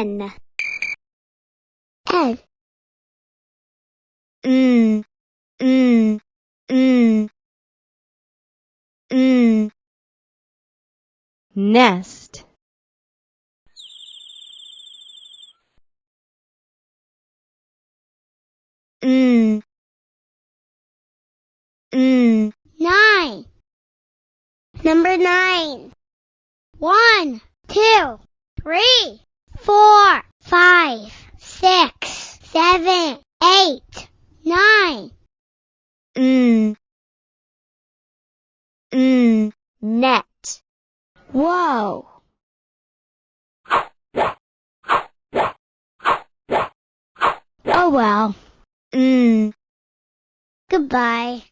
N. N. N. N. N. N. Nest. N. N. 9. Number 9. 1, 2, 3, 4, 5, 6, 7, 8, 9. N. N. Net. Whoa. Oh well. N. Goodbye.